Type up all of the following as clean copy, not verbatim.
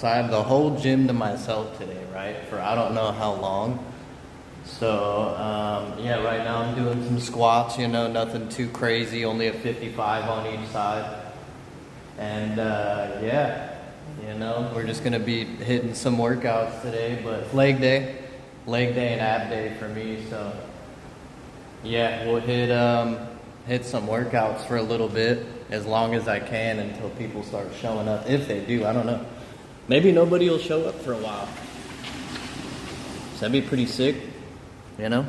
So I have the whole gym to myself today, right? For I don't know how long. So, yeah, right now I'm doing some squats, you know, nothing too crazy, only a 55 on each side. And, yeah, you know, we're just going to be hitting some workouts today, but leg day and ab day for me. So, yeah, we'll hit some workouts for a little bit, as long as I can until people start showing up. If they do, I don't know. Maybe nobody will show up for a while. So that'd be pretty sick. You know?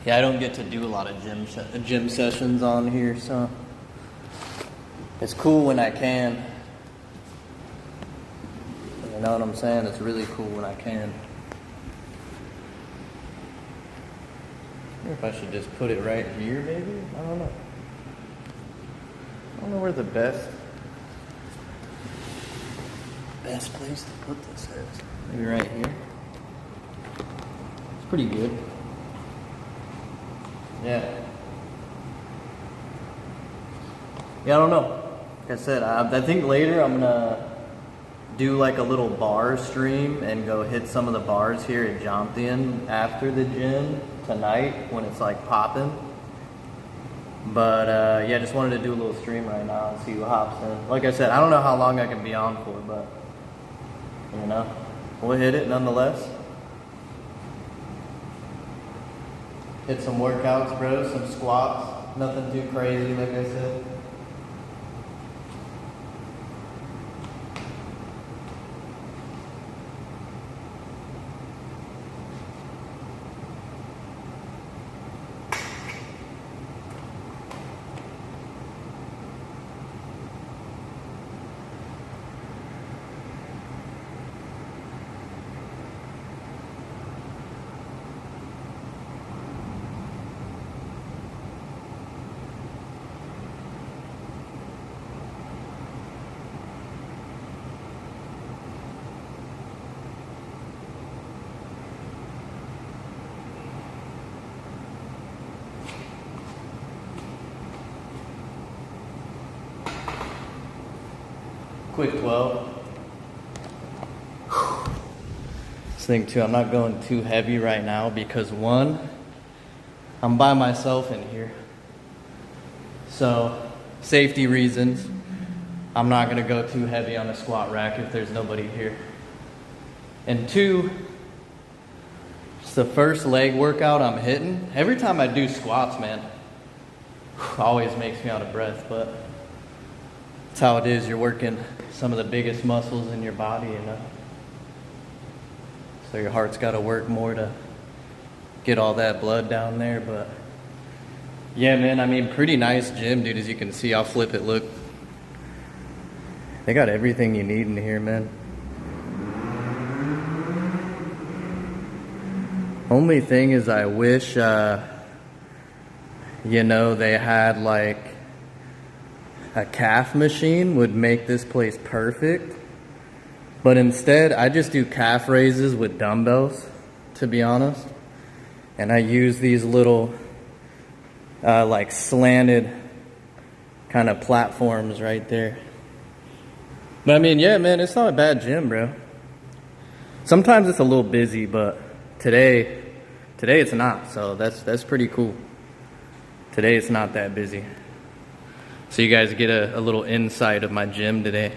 Yeah, I don't get to do a lot of gym sessions on here, so it's cool when I can. You know what I'm saying? It's really cool when I can. I wonder if I should just put it right here, maybe? I don't know. I don't know where the best place to put this is. Maybe right here. Pretty good. Yeah, I don't know. Like I said, I think later I'm gonna do like a little bar stream and go hit some of the bars here at Jomptian after the gym tonight when it's like popping. But yeah, just wanted to do a little stream right now and see who hops in. Like I said, I don't know how long I can be on for, but you know, we'll hit it nonetheless. Hit some workouts, bro, some squats, nothing too crazy, like I said. Quick 12. This thing too, I'm not going too heavy right now because one, I'm by myself in here. So, safety reasons, I'm not gonna go too heavy on a squat rack if there's nobody here. And two, it's the first leg workout I'm hitting. Every time I do squats, man, always makes me out of breath, but that's how it is. You're working some of the biggest muscles in your body, you know. So your heart's got to work more to get all that blood down there. But yeah, man, I mean, pretty nice gym, dude. As you can see, I'll flip it. Look, they got everything you need in here, man. Only thing is, I wish, you know, they had like a calf machine would make this place perfect. But instead, I just do calf raises with dumbbells, to be honest. And I use these little, like slanted kind of platforms right there. But I mean, yeah, man, it's not a bad gym, bro. Sometimes it's a little busy, but today it's not. So that's pretty cool. Today it's not that busy. So you guys get a little insight of my gym today.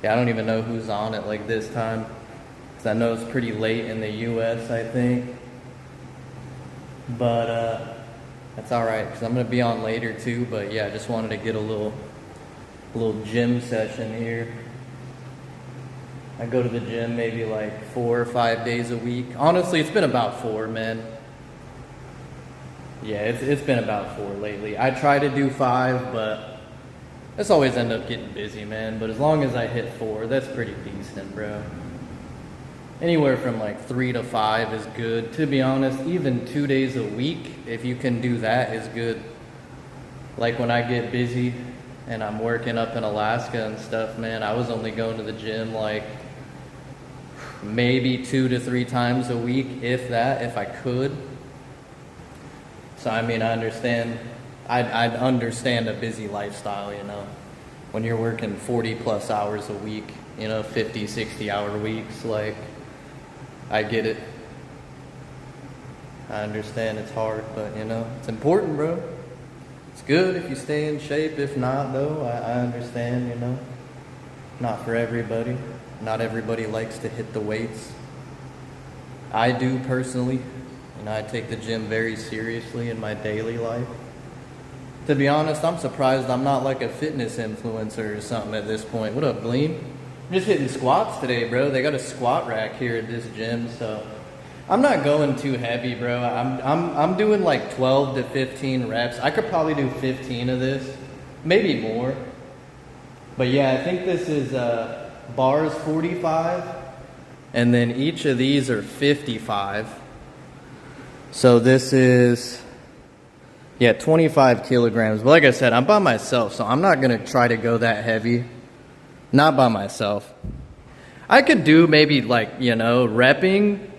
Yeah, I don't even know who's on it like this time, because I know it's pretty late in the US, I think. But that's all right, because I'm gonna be on later too. But yeah, I just wanted to get a little gym session here. I go to the gym maybe like 4 or 5 days a week. Honestly, it's been about 4, man. Yeah, it's been about 4 lately. I try to do 5, but it's always end up getting busy, man. But as long as I hit 4, that's pretty decent, bro. Anywhere from like 3 to 5 is good. To be honest, even 2 days a week, if you can do that, is good. Like when I get busy and I'm working up in Alaska and stuff, man, I was only going to the gym like maybe 2 to 3 times a week, if that, if I could. So I mean, I understand. I'd understand a busy lifestyle, you know. when you're working 40 plus hours a week, you know, 50, 60-hour weeks, like, I get it. I understand it's hard, but, you know, it's important, bro. It's good if you stay in shape. If not, though, I understand, you know. Not for everybody. Not everybody likes to hit the weights. I do personally, and I take the gym very seriously in my daily life. To be honest, I'm surprised I'm not like a fitness influencer or something at this point. What up, Gleam? I'm just hitting squats today, bro. They got a squat rack here at this gym, so I'm not going too heavy, bro. I'm doing like 12 to 15 reps. I could probably do 15 of this, maybe more. But yeah, I think this is bars 45, and then each of these are 55. So this is, yeah, 25 kilograms. But like I said, I'm by myself, so I'm not going to try to go that heavy. Not by myself. I could do maybe like, you know, repping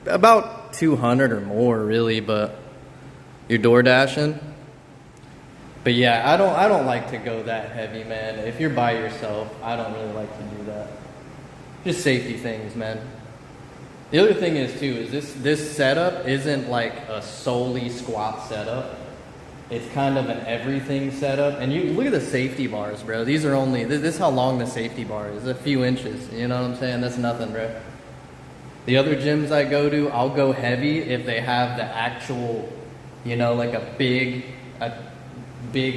about 200 or more, really, but you're door dashing. But yeah, I don't like to go that heavy, man. If you're by yourself, I don't really like to do that. Just safety things, man. The other thing is too, is this setup isn't like a solely squat setup. It's kind of an everything setup. And you look at the safety bars, bro. These are only, this is how long the safety bar is, a few inches. You know what I'm saying? That's nothing, bro. The other gyms I go to, I'll go heavy if they have the actual, you know, like a big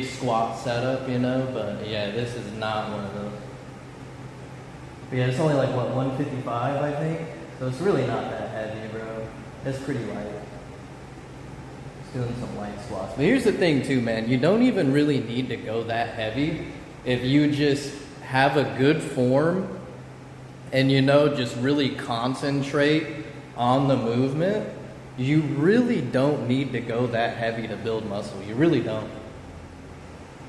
squat setup, you know, but yeah, this is not one of those. But yeah, it's only like, what, 155, I think? So it's really not that heavy, bro. It's pretty light. Just doing some light squats. But here's the thing too, man. You don't even really need to go that heavy if you just have a good form and, you know, just really concentrate on the movement. You really don't need to go that heavy to build muscle. You really don't.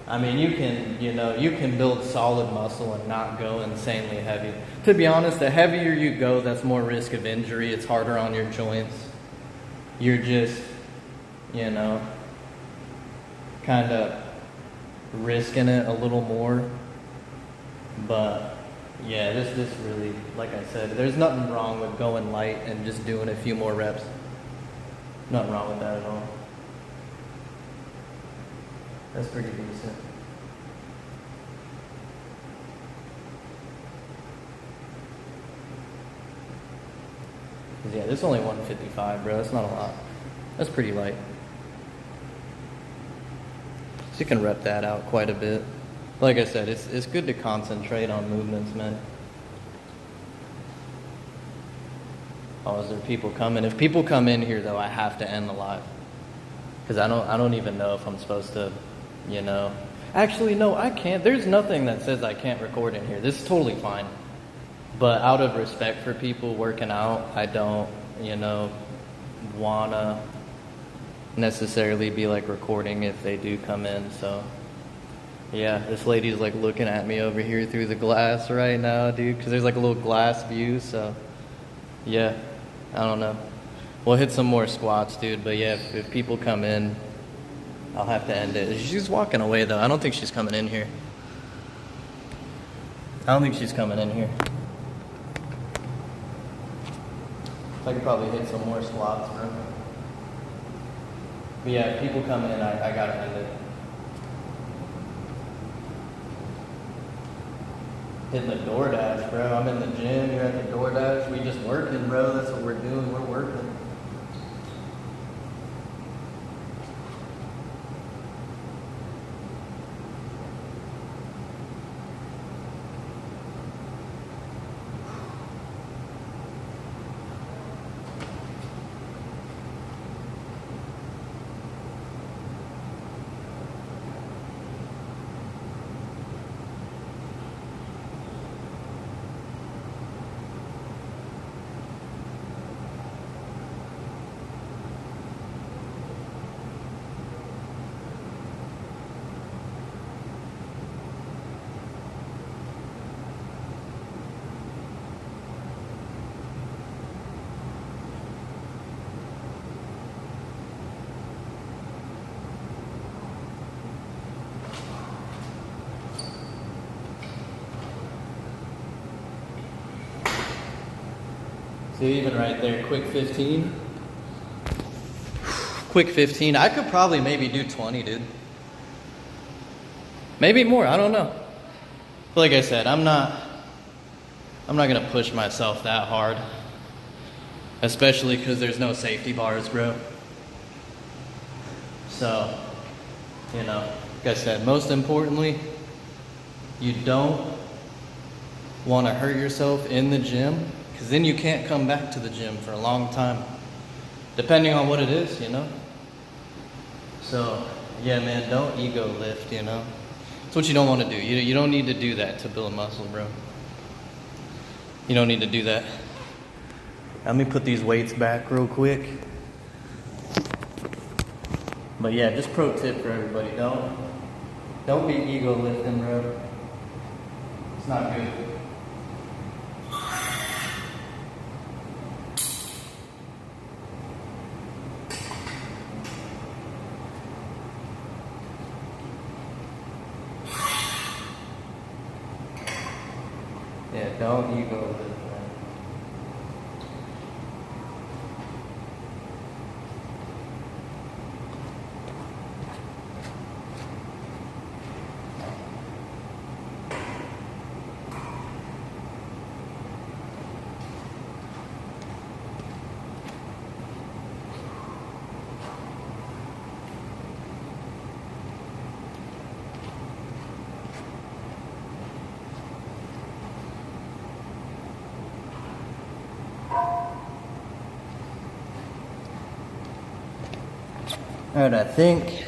I mean, you can build solid muscle and not go insanely heavy. To be honest, the heavier you go, that's more risk of injury. It's harder on your joints. You're just, you know, kind of risking it a little more. But yeah, this really, like I said, there's nothing wrong with going light and just doing a few more reps. Nothing wrong with that at all. That's pretty decent. Yeah, this is only 155, bro. That's not a lot. That's pretty light. So you can rep that out quite a bit. Like I said, it's good to concentrate on movements, man. Oh, is there people coming? If people come in here, though, I have to end the live. Because I don't even know if I'm supposed to, you know. Actually, no, I can't. There's nothing that says I can't record in here. This is totally fine. But out of respect for people working out, I don't, you know, want to necessarily be, like, recording if they do come in. So, yeah, this lady's, like, looking at me over here through the glass right now, dude. Because there's, like, a little glass view, so, yeah, I don't know. We'll hit some more squats, dude. But, yeah, if people come in, I'll have to end it. She's walking away, though. I don't think she's coming in here. I don't think she's coming in here. I could probably hit some more squats, bro. But yeah, if people come in, I gotta end it. Hitting the DoorDash, bro. I'm in the gym, you're at the DoorDash. We just working, bro. That's what we're doing. We're working. See, even right there, quick 15. Quick 15. I could probably maybe do 20, dude. Maybe more, I don't know. But like I said, I'm not gonna push myself that hard. Especially because there's no safety bars, bro. So, you know, like I said, most importantly, you don't want to hurt yourself in the gym, because then you can't come back to the gym for a long time, depending on what it is, you know. So, yeah, man, don't ego lift, you know. That's what you don't want to do. You don't need to do that to build muscle, bro. You don't need to do that. Let me put these weights back real quick. But yeah, just pro tip for everybody, don't be ego lifting, bro. It's not good. Yeah, don't ego lift, man. Alright, I think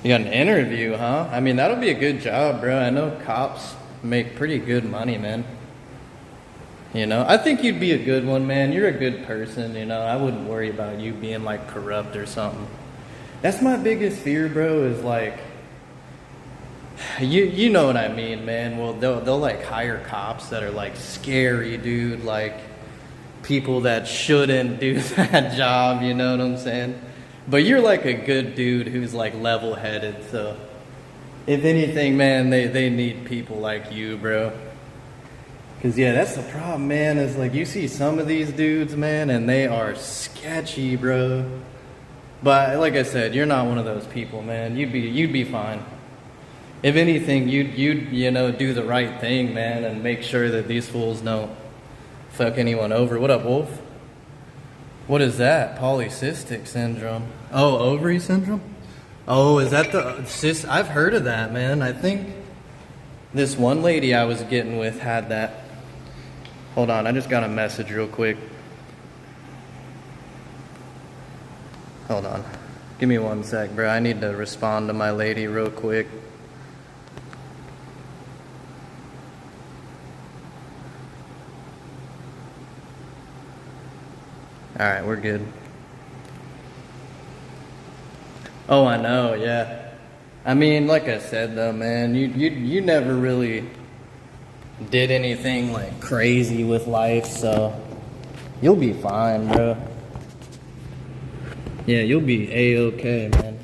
you got an interview, huh? I mean, that'll be a good job, bro. I know cops make pretty good money, man. You know, I think you'd be a good one, man. You're a good person, you know. I wouldn't worry about you being like corrupt or something. That's my biggest fear, bro, is like, you know what I mean, man. Well, they'll like hire cops that are like scary, dude, like people that shouldn't do that job, you know what I'm saying? But you're like a good dude who's like level-headed, so if anything, man, they need people like you, bro. Cause yeah, that's the problem, man, is like you see some of these dudes, man, and they are sketchy, bro. But like I said, you're not one of those people, man. You'd be fine. If anything, you'd you know, do the right thing, man, and make sure that these fools don't fuck anyone over. What up, Wolf? What is that? Polycystic syndrome. Oh, ovary syndrome? Oh, is that the I've heard of that, man. I think this one lady I was getting with had that. Hold on, I just got a message real quick. Hold on. Give me 1 sec, bro. I need to respond to my lady real quick. Alright, we're good. Oh, I know, yeah. I mean, like I said though, man, you never really did anything like crazy with life, so you'll be fine, bro. Yeah, you'll be A-okay, man.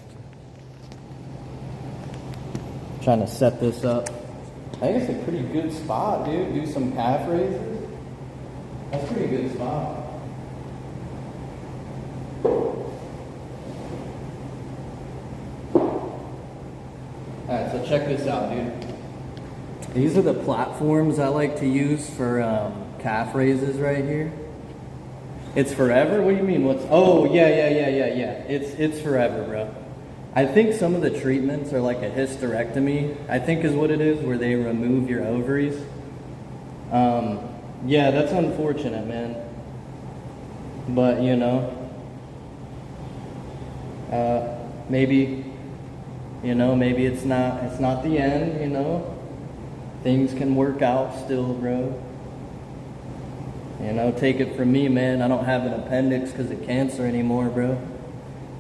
Trying to set this up. I think it's a pretty good spot, dude. Do some calf raises. That's a pretty good spot. Alright, so check this out, dude. These are the platforms I like to use for calf raises right here. It's forever? What do you mean? Oh, yeah. It's forever, bro. I think some of the treatments are like a hysterectomy, I think is what it is, where they remove your ovaries. Yeah, that's unfortunate, man. But, you know, maybe, you know, maybe it's not the end, you know. Things can work out still, bro. You know, take it from me, man. I don't have an appendix because of cancer anymore, bro.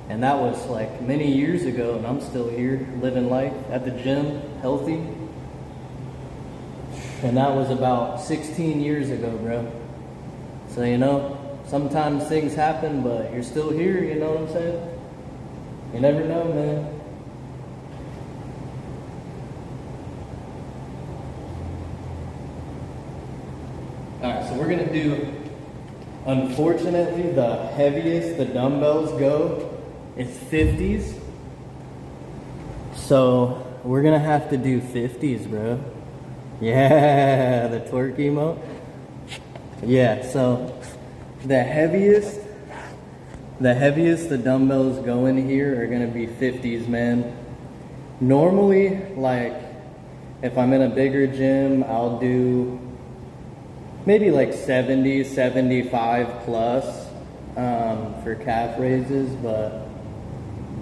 And that was like many years ago, and I'm still here, living life at the gym, healthy. And that was about 16 years ago, bro. So, you know, sometimes things happen, but you're still here, you know what I'm saying? You never know, man. Alright, so we're gonna do Unfortunately, the heaviest the dumbbells go is 50s. So we're gonna have to do 50s, bro. Yeah, the twerk emote. Yeah, so the heaviest the dumbbells go in here are gonna be 50s, man. Normally, like, if I'm in a bigger gym, I'll do maybe like 70, 75 plus for calf raises, but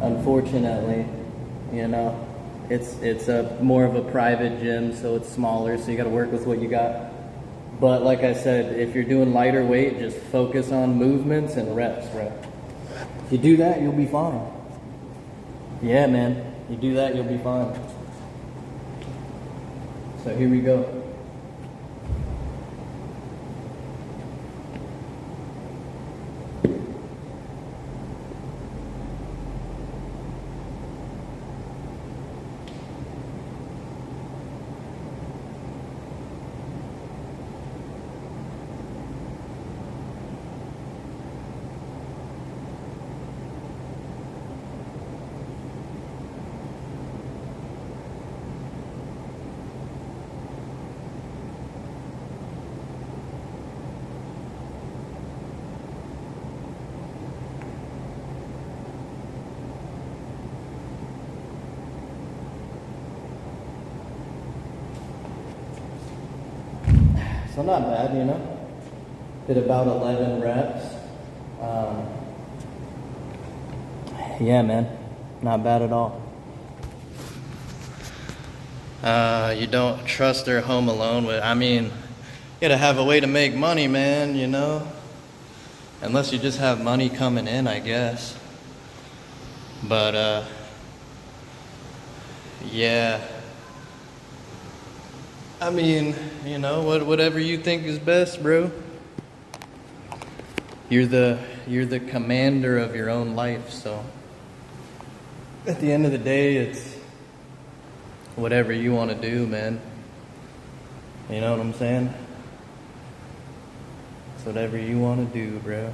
unfortunately, you know, it's a more of a private gym, so it's smaller, so you gotta work with what you got. But like I said, if you're doing lighter weight, just focus on movements and reps, right? If you do that, you'll be fine. Yeah, man, you do that, you'll be fine. So here we go. So not bad, you know. Did about 11 reps. Yeah, man, not bad at all. You don't trust her home alone with, I mean, you gotta have a way to make money, man, you know. Unless you just have money coming in, I guess. But, yeah. I mean, you know, whatever you think is best, bro. You're the commander of your own life, so at the end of the day, it's whatever you want to do, man. You know what I'm saying? It's whatever you want to do, bro.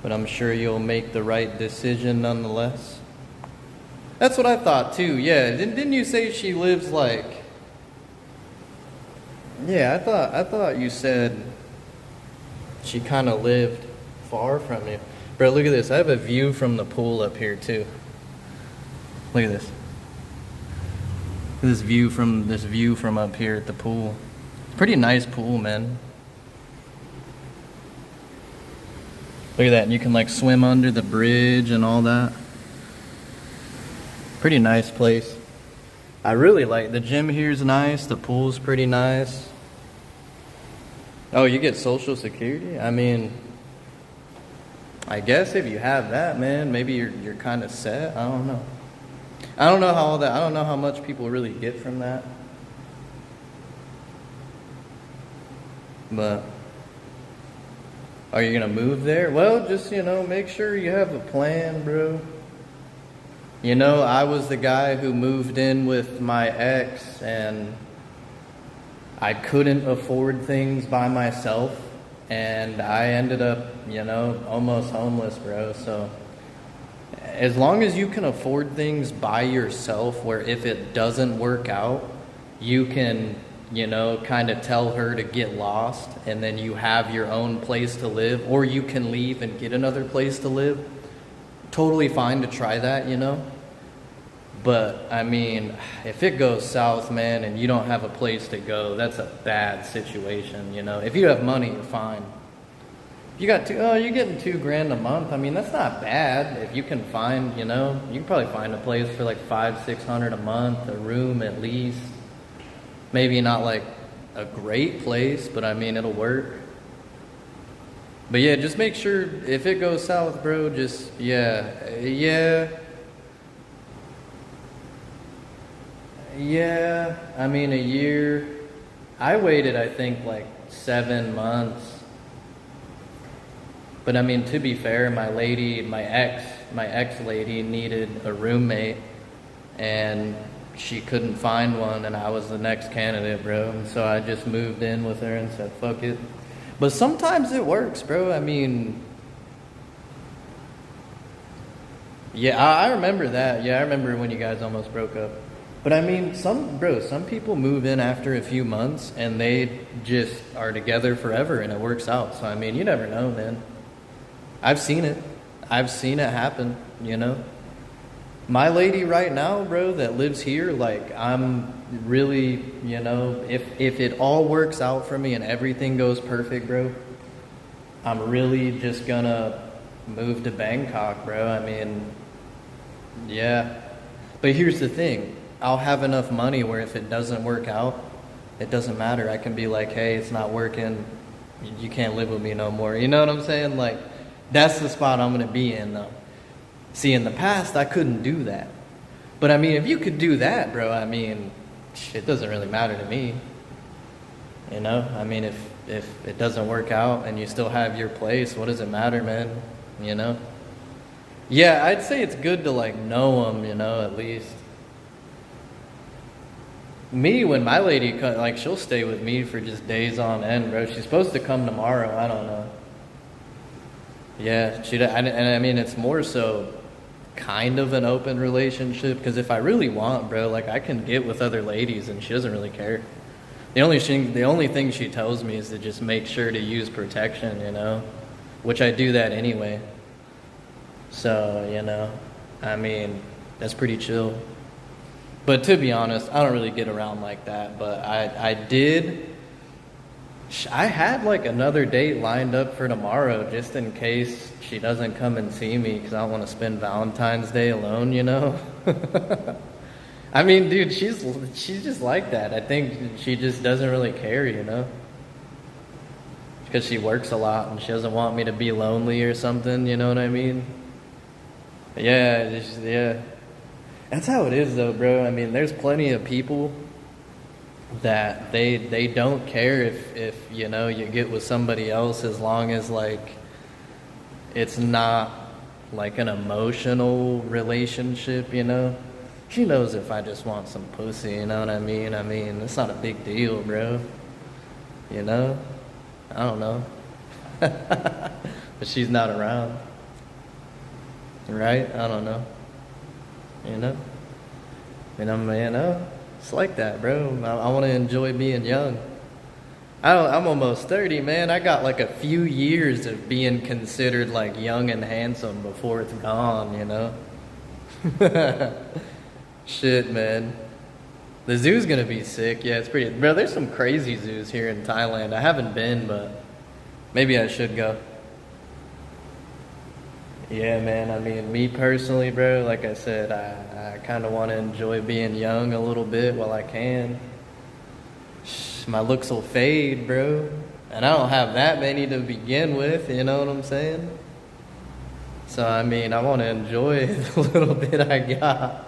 But I'm sure you'll make the right decision nonetheless. That's what I thought too, yeah. Didn't you say she lives like... Yeah, I thought you said she kind of lived far from you. Bro, look at this. I have a view from the pool up here too. Look at this. This view from up here at the pool. Pretty nice pool, man. Look at that. And you can like swim under the bridge and all that. Pretty nice place. I really like the gym here's nice. The pool's pretty nice. Oh, you get Social Security? I mean, I guess if you have that, man, maybe you're kind of set. I don't know. I don't know how much people really get from that. But are you gonna move there? Well, just, you know, make sure you have a plan, bro. You know, I was the guy who moved in with my ex and I couldn't afford things by myself and I ended up, you know, almost homeless, bro. So as long as you can afford things by yourself, where if it doesn't work out, you can, you know, kind of tell her to get lost and then you have your own place to live, or you can leave and get another place to live. Totally fine to try that, you know. But, I mean, if it goes south, man, and you don't have a place to go, that's a bad situation, you know. If you have money, you're fine. You got you're getting $2,000 a month. I mean, that's not bad. If you can find, you know, you can probably find a place for like $500-600 a month, a room at least. Maybe not like a great place, but I mean, it'll work. But yeah, just make sure if it goes south, bro, just, yeah, I mean, a year. I waited, I think, like 7 months. But I mean, to be fair, my ex lady needed a roommate, and she couldn't find one, and I was the next candidate, bro. And so I just moved in with her and said, fuck it. But sometimes it works, bro. I mean, yeah, I remember that. Yeah, I remember when you guys almost broke up. But I mean, some people move in after a few months and they just are together forever and it works out. So I mean, you never know, man. I've seen it. I've seen it happen, you know. My lady right now, bro, that lives here, like, I'm really, you know, if it all works out for me and everything goes perfect, bro, I'm really just gonna move to Bangkok, bro. I mean, yeah. But here's the thing. I'll have enough money where if it doesn't work out, it doesn't matter. I can be like, hey, it's not working. You can't live with me no more. You know what I'm saying? Like, that's the spot I'm going to be in, though. See, in the past, I couldn't do that. But, I mean, if you could do that, bro, I mean, it doesn't really matter to me. You know? I mean, if it doesn't work out and you still have your place, what does it matter, man? You know? Yeah, I'd say it's good to, like, know them, you know, at least. Me, when my lady, like, she'll stay with me for just days on end, bro. She's supposed to come tomorrow. I don't know. Yeah, and I mean, it's more so kind of an open relationship, because if I really want, bro, like, I can get with other ladies and she doesn't really care. The only thing she tells me is to just make sure to use protection, you know, which I do that anyway. So, you know, I mean, that's pretty chill. But to be honest, I don't really get around like that. But I had like another date lined up for tomorrow just in case she doesn't come and see me, because I don't want to spend Valentine's Day alone, you know? I mean, dude, she's just like that. I think she just doesn't really care, you know? Because she works a lot and she doesn't want me to be lonely or something, you know what I mean? Yeah, yeah. That's how it is, though, bro. I mean, there's plenty of people that they don't care if you know, you get with somebody else, as long as, like, it's not like an emotional relationship, you know? She knows if I just want some pussy, you know what I mean? I mean, it's not a big deal, bro. You know? I don't know. But she's not around. Right? I don't know. You know? And I'm, you know, it's like that, bro. I want to enjoy being young. I'm almost 30, man. I got like a few years of being considered like young and handsome before it's gone, you know? Shit, man. The zoo's gonna be sick. Yeah, it's pretty. Bro, there's some crazy zoos here in Thailand. I haven't been, but maybe I should go. Yeah, man. I mean, me personally, bro, like I said, I kind of want to enjoy being young a little bit while I can. My looks will fade, bro. And I don't have that many to begin with, you know what I'm saying? So, I mean, I want to enjoy the little bit I got.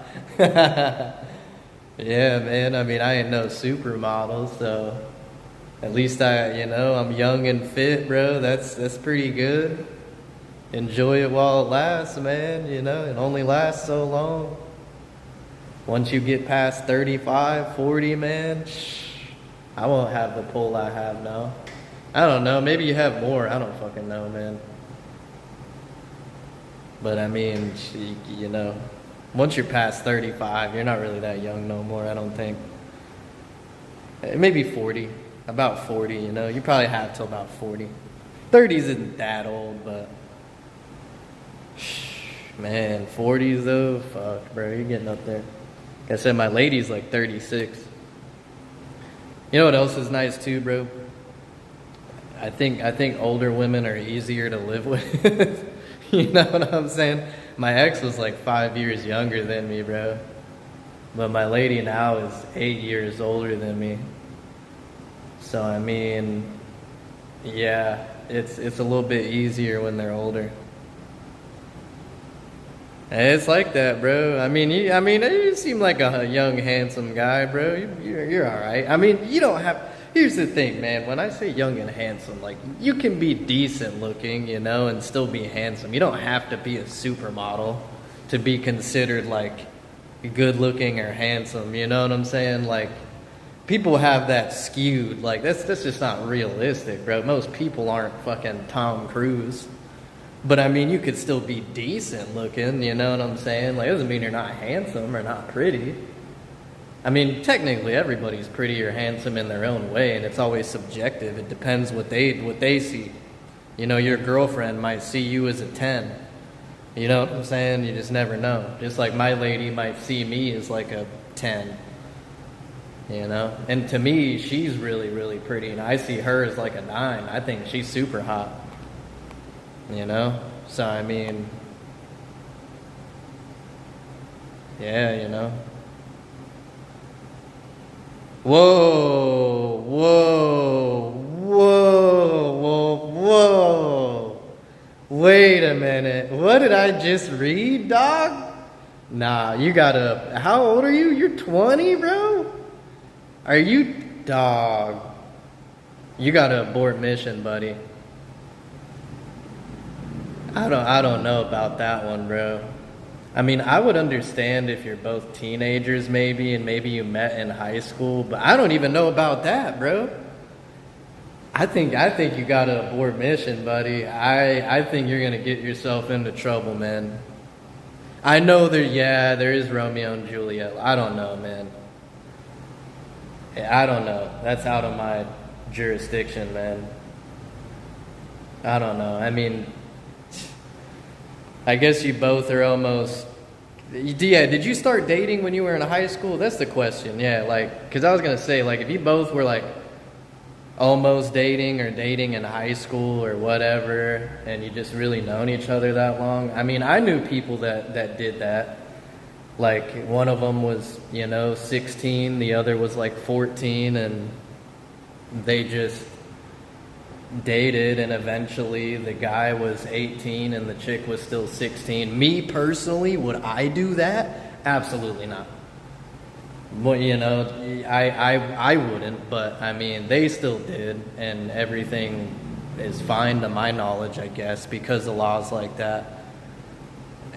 Yeah, man. I mean, I ain't no supermodel, so at least I'm young and fit, bro. That's pretty good. Enjoy it while it lasts, man. You know, it only lasts so long. Once you get past 35, 40, man, I won't have the pull I have now. I don't know. Maybe you have more. I don't fucking know, man. But I mean, you know, once you're past 35, you're not really that young no more, I don't think. Maybe 40. About 40, you know. You probably have till about 40. 30s isn't that old, but man, 40s though, fuck, bro, you're getting up there. Like I said, my lady's like 36. You know what else is nice too, bro? I think older women are easier to live with. You know what I'm saying? My ex was like 5 years younger than me, bro. But my lady now is 8 years older than me. So I mean, yeah, it's a little bit easier when they're older. It's like that, bro. I mean, you seem like a young, handsome guy, bro. You're all right. I mean, you don't have. Here's the thing, man. When I say young and handsome, like, you can be decent looking, you know, and still be handsome. You don't have to be a supermodel to be considered like good looking or handsome. You know what I'm saying? Like, people have that skewed. Like, that's just not realistic, bro. Most people aren't fucking Tom Cruise. But, I mean, you could still be decent looking, you know what I'm saying? Like, it doesn't mean you're not handsome or not pretty. I mean, technically, everybody's pretty or handsome in their own way, and it's always subjective. It depends what they see. You know, your girlfriend might see you as a 10. You know what I'm saying? You just never know. Just like my lady might see me as like a 10. You know? And to me, she's really, really pretty, and I see her as like a 9. I think she's super hot. You know? So, I mean, yeah, you know. Whoa, whoa, whoa, whoa, whoa. Wait a minute. What did I just read, dog? Nah, you gotta... How old are you? You're 20, bro? Are you... Dog. You gotta abort mission, buddy. I don't know about that one, bro. I mean, I would understand if you're both teenagers maybe, and maybe you met in high school, but I don't even know about that, bro. I think you gotta abort mission, buddy. I think you're gonna get yourself into trouble, man. I know there is Romeo and Juliet. I don't know, man. I don't know. That's out of my jurisdiction, man. I don't know. I mean, I guess you both are almost... Yeah, did you start dating when you were in high school? That's the question, yeah. Like, because I was going to say, like, if you both were, like, almost dating or dating in high school or whatever, and you just really known each other that long. I mean, I knew people that did that. Like, one of them was, 16, the other was, like, 14, and they just dated, and eventually the guy was 18 and the chick was still 16. Me personally, would I do that? Absolutely not. Well, I wouldn't, but I mean, they still did, and everything is fine to my knowledge, I guess, because of laws like that.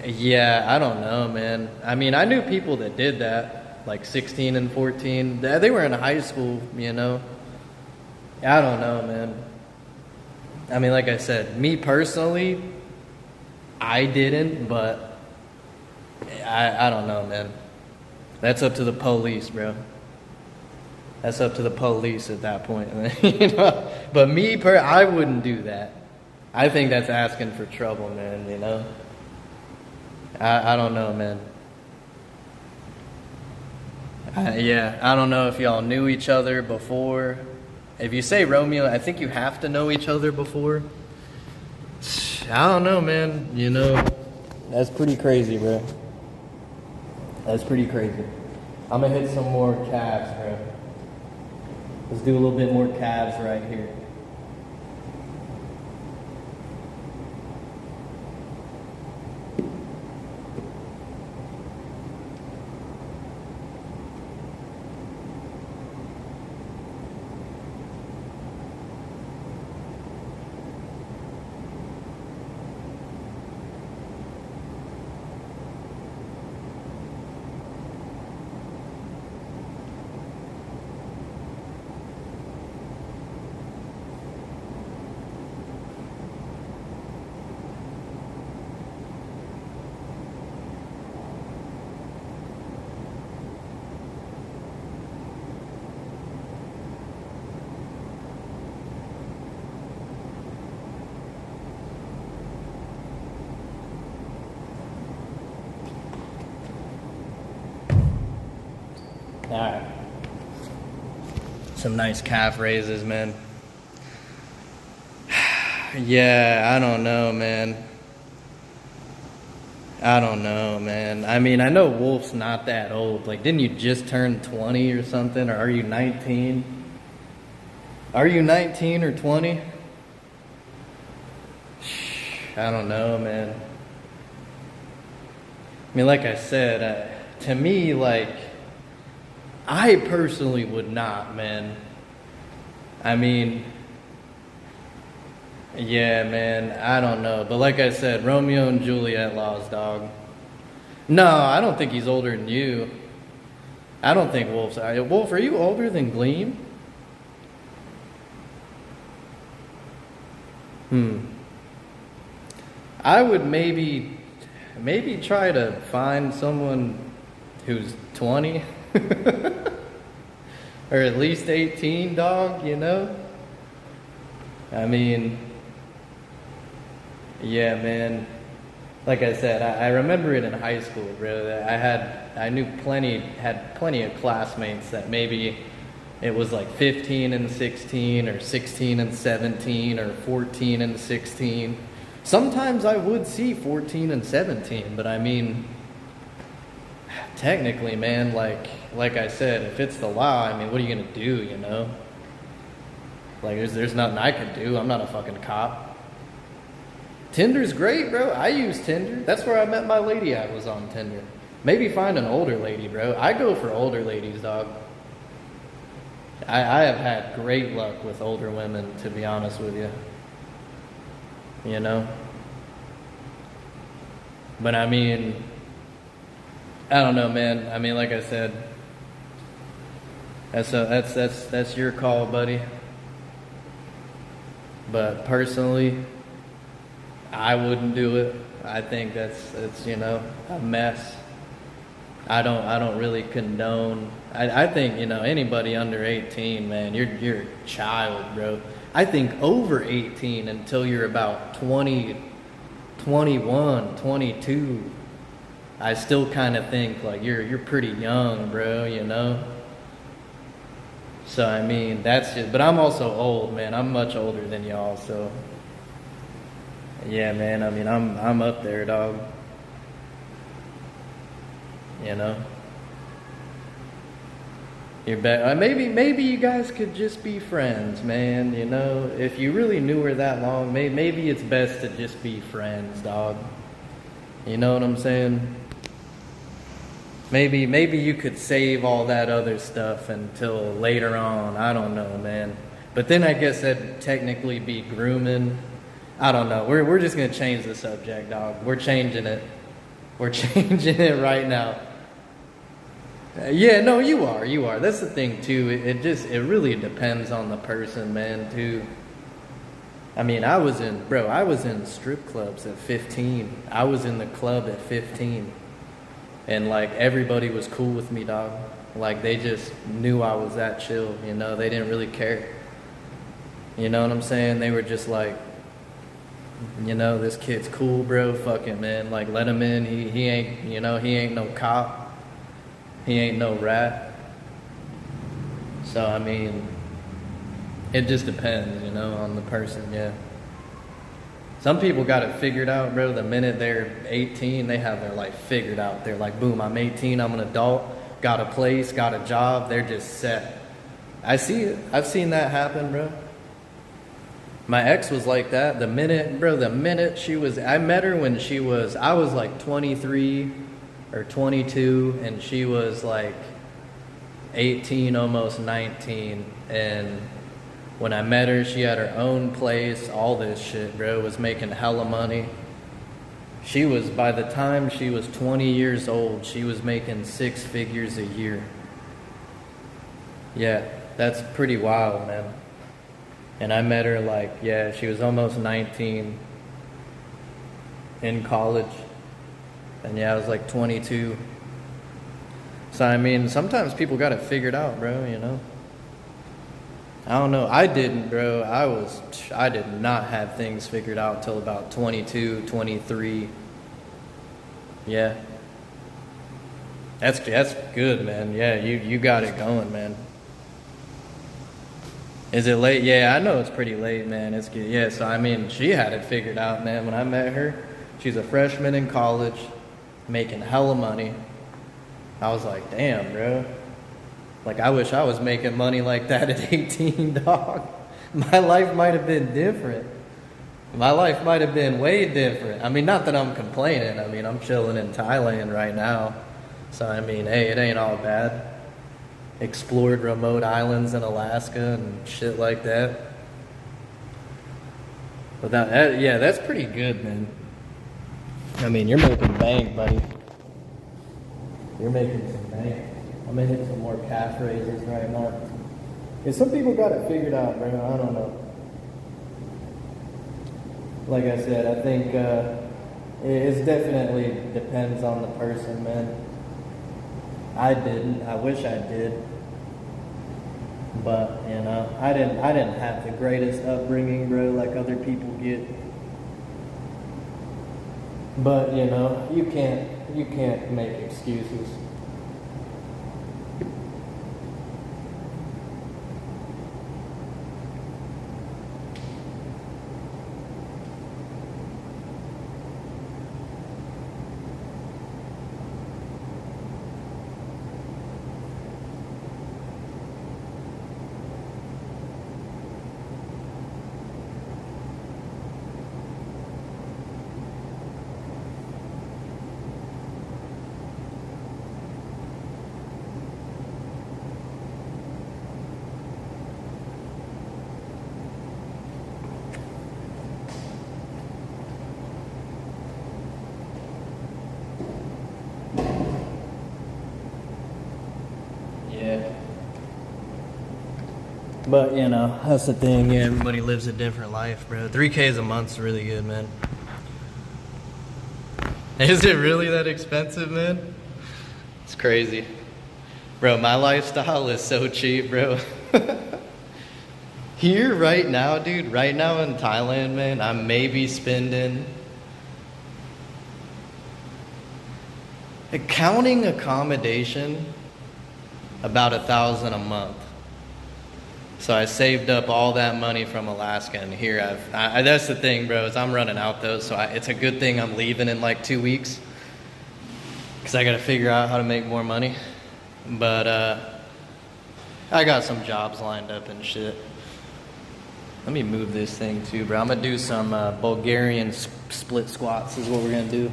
Yeah, I don't know, man. I mean, I knew people that did that, like 16 and 14. They were in high school, I don't know, man. I mean, like I said, me personally, I didn't, but I don't know, man. That's up to the police, bro. That's up to the police at that point. But me, I wouldn't do that. I think that's asking for trouble, man, I don't know, man. I don't know if y'all knew each other before. If you say Romeo, I think you have to know each other before. I don't know, man. That's pretty crazy, bro. That's pretty crazy. I'm gonna hit some more calves, bro. Let's do a little bit more calves right here. Alright. Some nice calf raises, man. Yeah, I don't know, man. I mean, I know Wolf's not that old. Like, didn't you just turn 20 or something? Or are you 19? Are you 19 or 20? I don't know, man. I mean, like I said, to me, like, I personally would not, man. I mean, yeah, man, I don't know. But like I said, Romeo and Juliet laws, dog. No, I don't think he's older than you. I don't think Wolf's. Wolf, are you older than Gleam? I would maybe try to find someone who's 20 or at least 18, dog, you know? I mean, yeah, man. Like I said, I remember it in high school, bro. I had plenty of classmates that maybe it was like 15 and 16 or 16 and 17 or 14 and 16. Sometimes I would see 14 and 17, but I mean, technically, man, like I said, if it's the law, I mean, what are you gonna do, you know? Like, there's nothing I can do. I'm not a fucking cop. Tinder's great, bro. I use Tinder. That's where I met my lady at, was on Tinder. Maybe find an older lady, bro. I go for older ladies, dog. I have had great luck with older women, to be honest with you. You know? But I mean, I don't know, man. I mean, like I said, that's your call, buddy. But personally, I wouldn't do it. I think that's you know, a mess. I don't really condone. I think, you know, anybody under 18, man, you're a child, bro. I think over 18 until you're about 20, 21, 22. I still kind of think like you're pretty young, bro, you know? So I mean, that's just, but I'm also old, man. I'm much older than y'all, so yeah, man. I mean, I'm up there, dog. You know? You're back. Maybe you guys could just be friends, man. You know, if you really knew her that long, maybe it's best to just be friends, dog. You know what I'm saying? Maybe you could save all that other stuff until later on. I don't know, man. But then I guess that'd technically be grooming. I don't know. We're just gonna change the subject, dog. We're changing it. We're changing it right now. Yeah, no, you are. That's the thing too. It really depends on the person, man, too. I mean, I was in strip clubs at 15. I was in the club at 15. And like everybody was cool with me, dog. Like they just knew I was that chill, you know. They didn't really care. You know what I'm saying? They were just like, you know, this kid's cool, bro. Fuck it, man. Like let him in. He ain't, you know, he ain't no cop. He ain't no rat. So I mean, it just depends, you know, on the person, yeah. Some people got it figured out, bro. The minute they're 18, they have their life figured out. They're like, boom, I'm 18, I'm an adult, got a place, got a job. They're just set. I see it. I've seen that happen, bro. My ex was like that. The minute she was, I met her when I was like 23 or 22, and she was like 18, almost 19, and when I met her, she had her own place, all this shit, bro, was making hella money. By the time she was 20 years old, she was making 6 figures a year. Yeah, that's pretty wild, man. And I met her like, yeah, she was almost 19 in college. And yeah, I was like 22. So I mean, sometimes people got it figured out, bro, you know? I don't know. I didn't, bro. I did not have things figured out till about 22, 23. Yeah. That's good, man. Yeah, you got it going, man. Is it late? Yeah, I know it's pretty late, man. It's good. Yeah, so I mean, she had it figured out, man. When I met her, she's a freshman in college, making hella money. I was like, damn, bro. Like, I wish I was making money like that at 18, dog. My life might have been different. My life might have been way different. I mean, not that I'm complaining. I mean, I'm chilling in Thailand right now. So, I mean, hey, it ain't all bad. Explored remote islands in Alaska and shit like that. But yeah, that's pretty good, man. I mean, you're making bank, buddy. You're making some bank. I'm gonna hit some more calf raises right now. Yeah, some people got it figured out, bro. I don't know. Like I said, I think it definitely depends on the person, man. I didn't. I wish I did. But, you know, I didn't have the greatest upbringing, bro, like other people get. But, you know, you can't make excuses. But, you know, that's the thing. Yeah, everybody lives a different life, bro. 3Ks a month's really good, man. Is it really that expensive, man? It's crazy. Bro, my lifestyle is so cheap, bro. Here, right now, dude, right now in Thailand, man, I'm maybe spending... Counting accommodation, about $1,000 a month. So I saved up all that money from Alaska, and here that's the thing, bro, is I'm running out though, so it's a good thing I'm leaving in like 2 weeks, because I got to figure out how to make more money. But I got some jobs lined up and shit. Let me move this thing too, bro. I'm going to do some Bulgarian split squats is what we're going to do.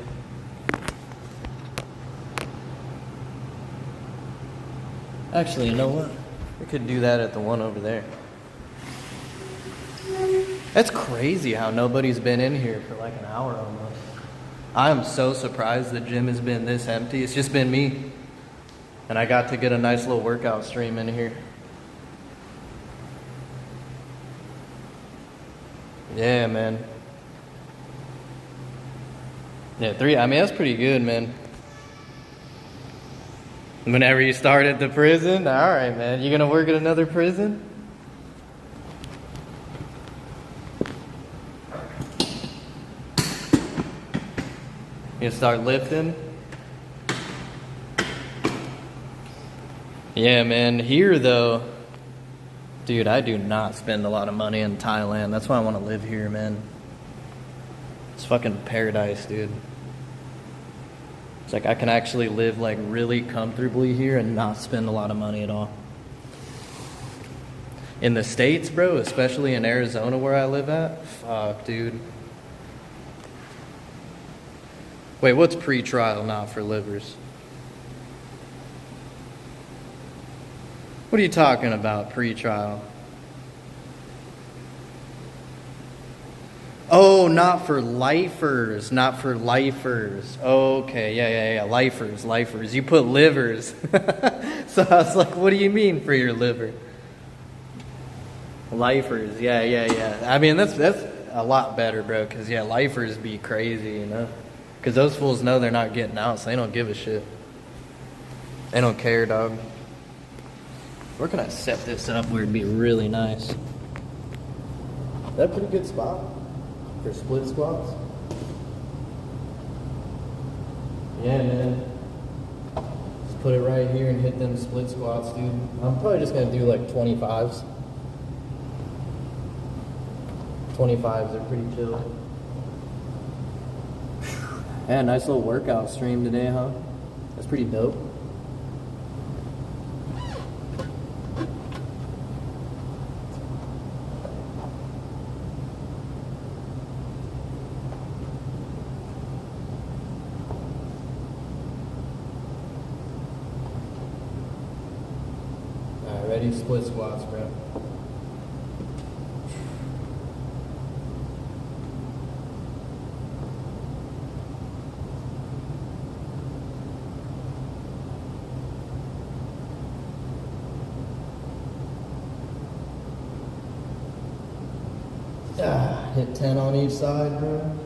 Actually, you know what? We could do that at the one over there. That's crazy how nobody's been in here for like an hour almost. I am so surprised the gym has been this empty. It's just been me. And I got to get a nice little workout stream in here. Yeah, man. Yeah, 3. I mean, that's pretty good, man. Whenever you start at the prison, all right, man. You gonna work at another prison? You start lifting? Yeah, man. Here, though, dude, I do not spend a lot of money in Thailand. That's why I want to live here, man. It's fucking paradise, dude. It's like I can actually live like really comfortably here and not spend a lot of money at all. In the States, bro, especially in Arizona where I live at, fuck, dude. Wait, what's pre-trial not for livers? What are you talking about, pre-trial? Oh, not for lifers, not for lifers. Okay, yeah, lifers. You put livers. So I was like, what do you mean for your liver? Lifers, yeah. I mean, that's a lot better, bro, because, yeah, lifers be crazy, you know? Because those fools know they're not getting out, so they don't give a shit. They don't care, dog. Where can I set this up where it'd be really nice? Is that a pretty good spot for split squats? Yeah, man. Just put it right here and hit them split squats, dude. I'm probably just going to do like 25s. 25s are pretty chill. Yeah, nice little workout stream today, huh? That's pretty dope. Alright, ready? Split squats, bro. Hit 10 on each side, bro.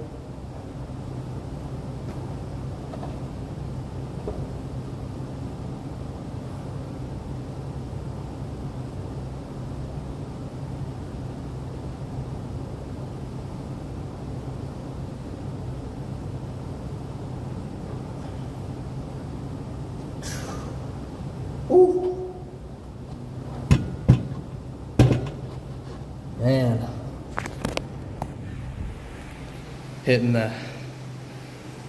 Ooh. Man. Hitting the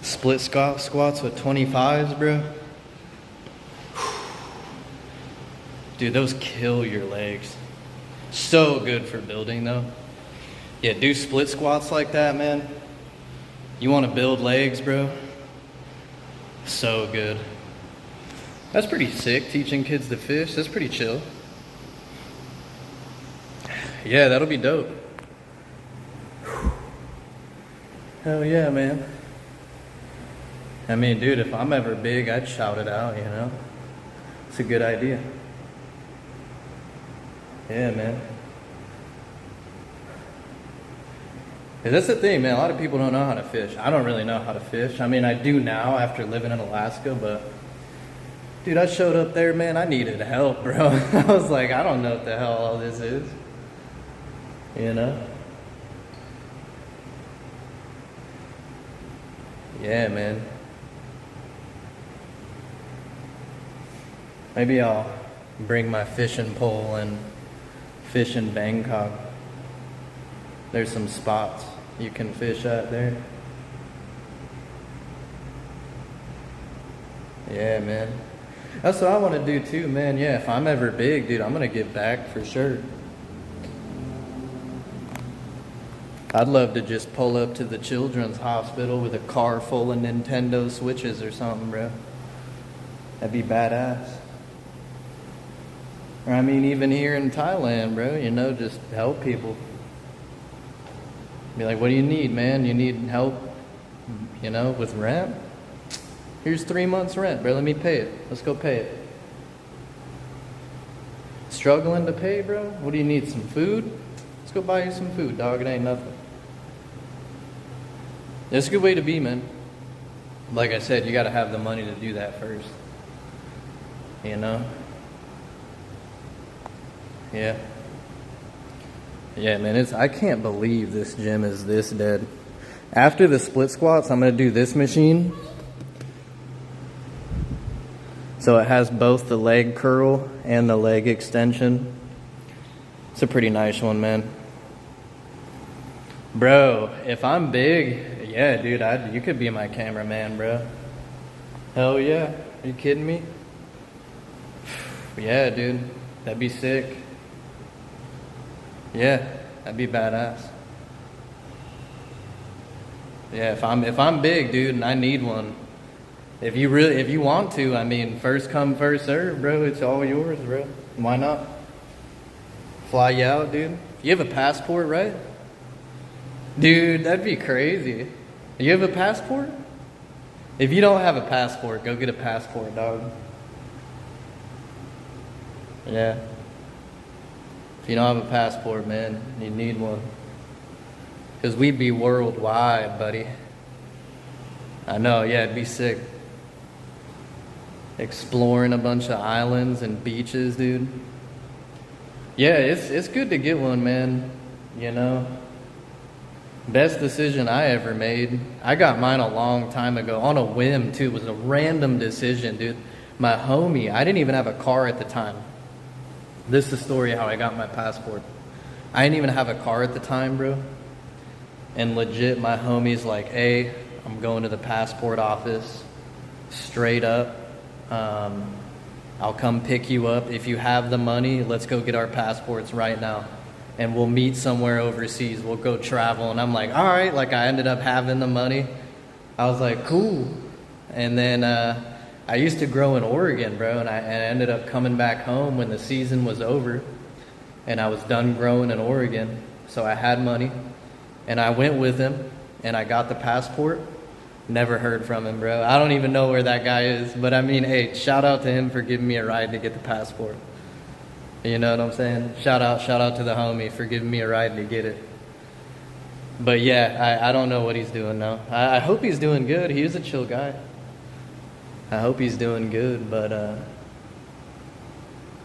split squats with 25s, bro. Dude, those kill your legs. So good for building, though. Yeah, do split squats like that, man. You want to build legs, bro? So good. That's pretty sick, teaching kids to fish. That's pretty chill. Yeah, that'll be dope. Hell yeah, man. I mean, dude, if I'm ever big, I'd shout it out, you know? It's a good idea. Yeah, man. Yeah, that's the thing, man. A lot of people don't know how to fish. I don't really know how to fish. I mean, I do now after living in Alaska, but dude, I showed up there, man. I needed help, bro. I was like, I don't know what the hell all this is. You know? Yeah, man. Maybe I'll bring my fishing pole and fish in Bangkok. There's some spots you can fish at there. Yeah, man. That's what I want to do too, man. Yeah, if I'm ever big, dude, I'm going to give back for sure. I'd love to just pull up to the children's hospital with a car full of Nintendo Switches or something, bro. That'd be badass. Or I mean, even here in Thailand, bro, you know, just help people. Be like, what do you need, man? You need help, you know, with rent? Here's 3 months rent, bro. Let me pay it. Let's go pay it. Struggling to pay, bro? What do you need? Some food? Let's go buy you some food, dog. It ain't nothing. It's a good way to be, man. Like I said, you got to have the money to do that first. You know? Yeah. Yeah, man. I can't believe this gym is this dead. After the split squats, I'm going to do this machine. So it has both the leg curl and the leg extension. It's a pretty nice one, man. Bro, if I'm big, yeah, dude, you could be my cameraman, bro. Hell yeah. Are you kidding me? Yeah, dude. That'd be sick. Yeah, that'd be badass. Yeah, if I'm big, dude, and I need one. If you want to, I mean, first come, first serve, bro. It's all yours, bro. Why not? Fly you out, dude. You have a passport, right? Dude, that'd be crazy. You have a passport? If you don't have a passport, go get a passport, dog. Yeah. If you don't have a passport, man, you need one. Because we'd be worldwide, buddy. I know, yeah, it'd be sick. Exploring a bunch of islands and beaches, dude. Yeah, it's good to get one, man. You know? Best decision I ever made. I got mine a long time ago on a whim, too. It was a random decision, dude. My homie, I didn't even have a car at the time. This is the story how I got my passport. I didn't even have a car at the time, bro. And legit, my homie's like, hey, I'm going to the passport office. Straight up. I'll come pick you up. If you have the money, let's go get our passports right now. And we'll meet somewhere overseas. We'll go travel. And I'm like, all right. Like, I ended up having the money. I was like, cool. And then I used to grow in Oregon, bro. And I ended up coming back home when the season was over. And I was done growing in Oregon. So I had money. And I went with him. And I got the passport. Never heard from him, bro. I don't even know where that guy is. But I mean, hey, shout out to him for giving me a ride to get the passport. You know what I'm saying? Shout out to the homie for giving me a ride to get it. But yeah, I don't know what he's doing now. I hope he's doing good. He is a chill guy. I hope he's doing good, but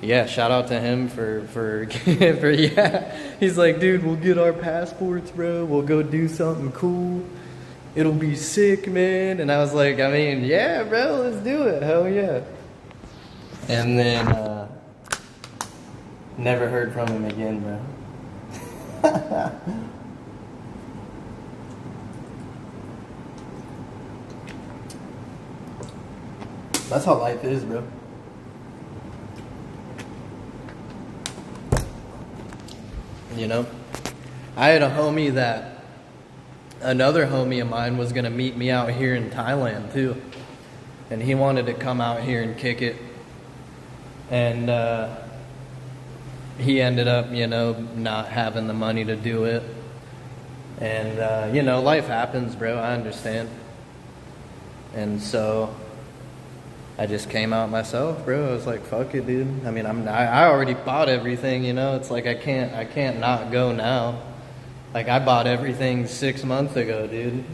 yeah, shout out to him for yeah. He's like, dude, we'll get our passports, bro. We'll go do something cool. It'll be sick, man. And I was like, I mean, yeah, bro, let's do it. Hell yeah. And then never heard from him again, bro. That's how life is, bro. You know? I had a homie that another homie of mine was going to meet me out here in Thailand, too. And he wanted to come out here and kick it. And he ended up, you know, not having the money to do it. And, you know, life happens, bro. I understand. And so I just came out myself, bro. I was like, fuck it, dude. I mean, I already bought everything, you know. It's like I can't not go now. Like, I bought everything 6 months ago, dude.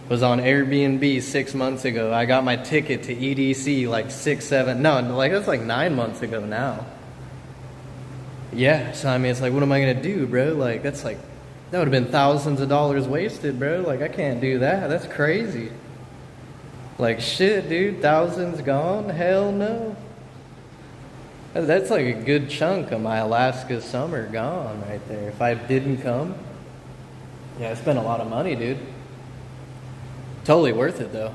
Was on Airbnb 6 months ago. I got my ticket to EDC like 9 months ago now. Yeah, so I mean, it's like, what am I gonna do, bro? Like, that would have been thousands of dollars wasted, bro. Like, I can't do that. That's crazy. Like, shit, dude, thousands gone? Hell no. That's like a good chunk of my Alaska summer gone right there. If I didn't come, yeah, I spent a lot of money, dude. Totally worth it, though.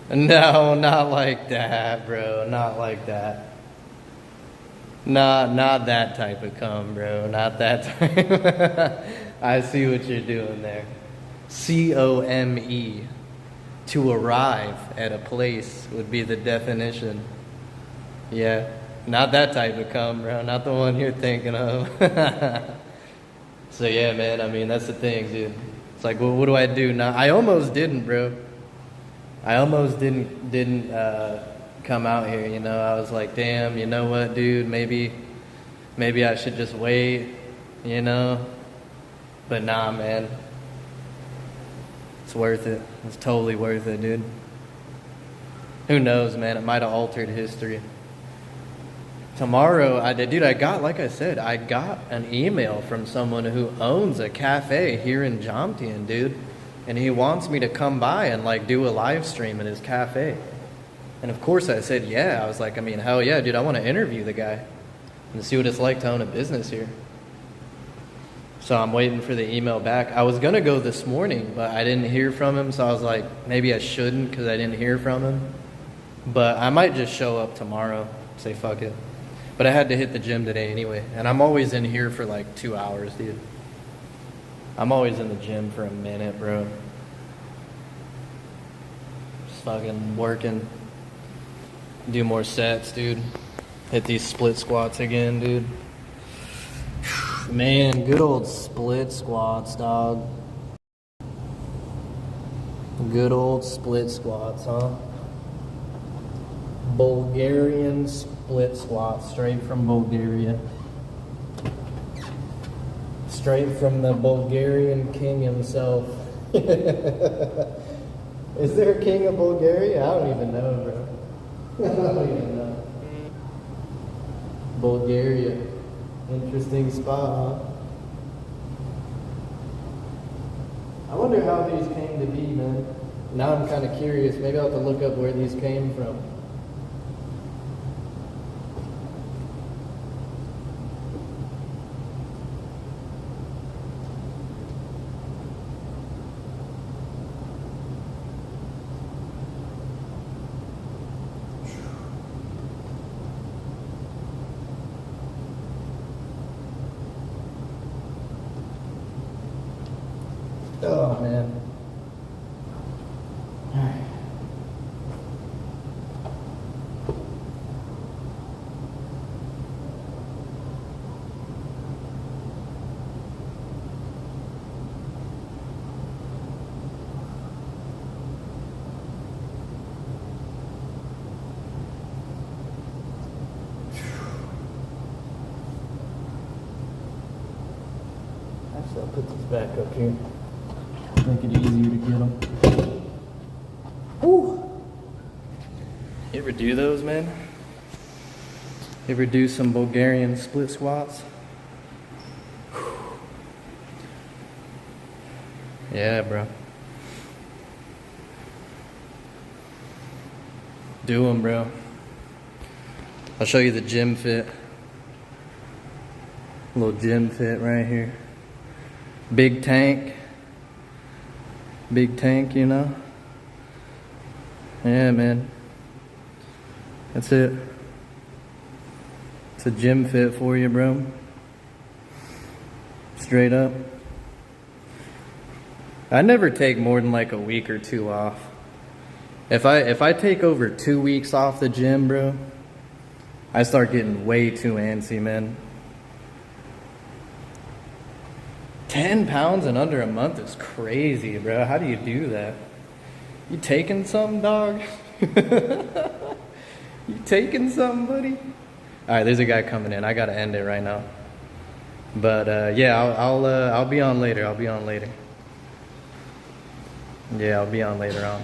No, not like that, bro. Not like that. Not that type of come, bro. Not that type. I see what you're doing there. COME. To arrive at a place would be the definition. Yeah, not that type of come, bro. Not the one you're thinking of. So yeah, man. I mean, that's the thing, dude. It's like, well, what do I do now? I almost didn't, bro. I almost didn't come out here. You know, I was like, damn. You know what, dude? Maybe I should just wait. You know, but nah, man. It's worth it. It's totally worth it, dude. Who knows, man? It might have altered history. Tomorrow, I got, like I said, I got an email from someone who owns a cafe here in Jomtien, dude. And he wants me to come by and, like, do a live stream in his cafe. And, of course, I said, yeah. I was like, I mean, hell yeah, dude. I want to interview the guy and see what it's like to own a business here. So I'm waiting for the email back. I was going to go this morning, but I didn't hear from him. So I was like, maybe I shouldn't because I didn't hear from him. But I might just show up tomorrow, say fuck it. But I had to hit the gym today anyway. And I'm always in here for like 2 hours, dude. I'm always in the gym for a minute, bro. Just fucking working. Do more sets, dude. Hit these split squats again, dude. Man, good old split squats, dog. Good old split squats, huh? Bulgarian split squats, straight from Bulgaria. Straight from the Bulgarian king himself. Is there a king of Bulgaria? I don't even know, bro. I don't even know. Bulgaria. Interesting spot, huh? I wonder how these came to be, man. Now I'm kind of curious. Maybe I'll have to look up where these came from. Oh, man. All right. I So I'll put this back up here. Make it easier to get them. Woo! You ever do those, man? You ever do some Bulgarian split squats? Yeah, bro. Do them, bro. I'll show you the gym fit. A little gym fit right here. Big tank. Big tank, you know? Yeah, man. That's it. It's a gym fit for you, bro. Straight up. I never take more than like a week or two off. If I take over 2 weeks off the gym, bro, I start getting way too antsy, man. 10 pounds in under a month is crazy, bro. How do you do that? You taking something, dog? You taking something, buddy? All right, there's a guy coming in. I gotta end it right now. But yeah, I'll be on later. I'll be on later. Yeah, I'll be on later on.